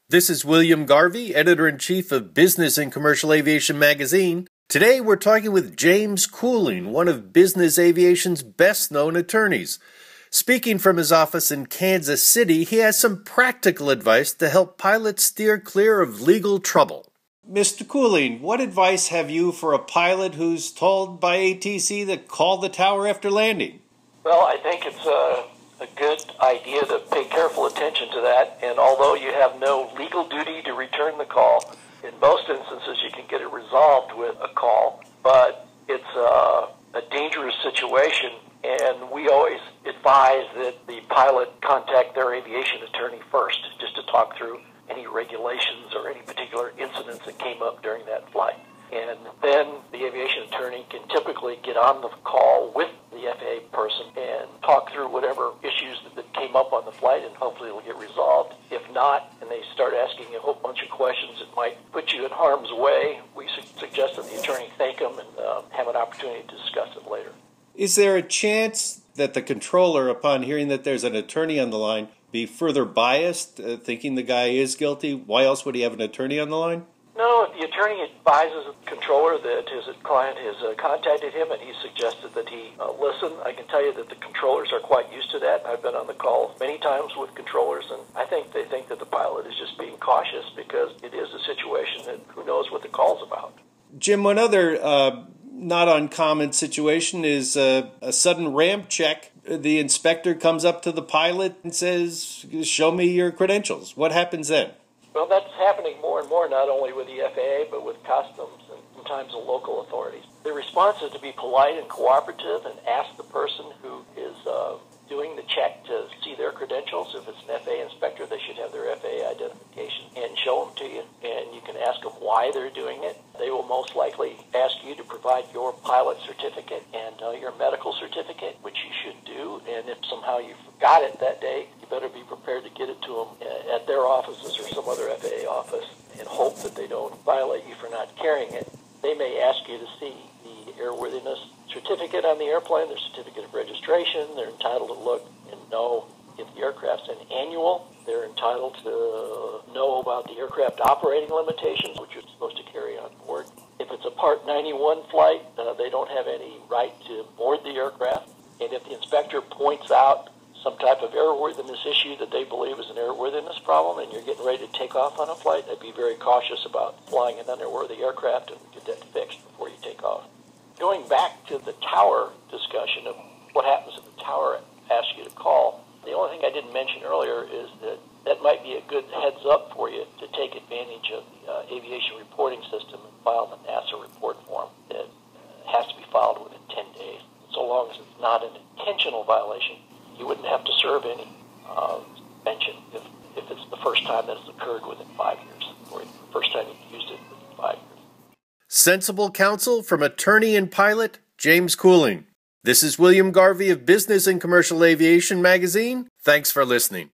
This is William Garvey, Editor-in-Chief of Business and Commercial Aviation magazine. Today we're talking with James Cooling, one of business aviation's best-known attorneys. Speaking from his office in Kansas City, he has some practical advice to help pilots steer clear of legal trouble. Mr. Cooling, what advice have you for a pilot who's told by ATC to call the tower after landing? Well, I think it's a good idea to pay careful attention to that, and although you have no legal duty to return the call, in most instances you can get it resolved with a call, but it's a dangerous situation, and we always advise that the pilot contact their aviation attorney first, just to talk through any regulations or any particular incidents that came up during that flight. And then the aviation attorney can typically get on the call with the FAA person and talk through whatever issues that came up on the flight, and hopefully it'll get resolved. If not, and they start asking you a whole bunch of questions that might put you in harm's way, we suggest that the attorney thank them and have an opportunity to discuss it later. Is there a chance that the controller, upon hearing that there's an attorney on the line, be further biased, thinking the guy is guilty? Why else would he have an attorney on the line? No, if the attorney advises the controller that his client has contacted him and he suggested that he listen, I can tell you that the controllers are quite used to that. I've been on the call many times with controllers, and I think they think that the pilot is just being cautious because it is a situation that who knows what the call's about. Jim, one other not uncommon situation is a sudden ramp check. The inspector comes up to the pilot and says, "Show me your credentials." What happens then? Well, that's happening more and more, not only with the FAA, but with customs and sometimes the local authorities. The response is to be polite and cooperative and ask the person who is doing the check to see their credentials. If it's an FAA inspector, they should have their FAA identification and show them to you. And you can ask them why they're doing it. They will most likely ask you to provide your pilot certificate and your medical certificate, which you should do. And if somehow you forgot it that day, you better be prepared to get it to them at their offices or some other FAA office and hope that they don't violate you for not carrying it. They may ask you to see the airworthiness certificate on the airplane, their certificate of registration. They're entitled to look and know if the aircraft's an annual. They're entitled to know about the aircraft operating limitations, which you're supposed to carry on board. If it's a Part 91 flight, they don't have any right to board the aircraft. And if the inspector points out some type of airworthiness issue that they believe is an airworthiness problem and you're getting ready to take off on a flight, I'd be very cautious about flying an unworthy aircraft and get that fixed before you take off. Going back to the tower discussion of what happens if the tower asks you to call, the only thing I didn't mention earlier is that might be a good heads up for you to take advantage of the aviation reporting system and file the NASA report form that has to be filed within 10 days. So long as it's not an intentional violation, you wouldn't have to serve any suspension if it's the first time that it's occurred within 5 years, or the first time you've used it within 5 years. Sensible counsel from attorney and pilot James Cooling. This is William Garvey of Business and Commercial Aviation magazine. Thanks for listening.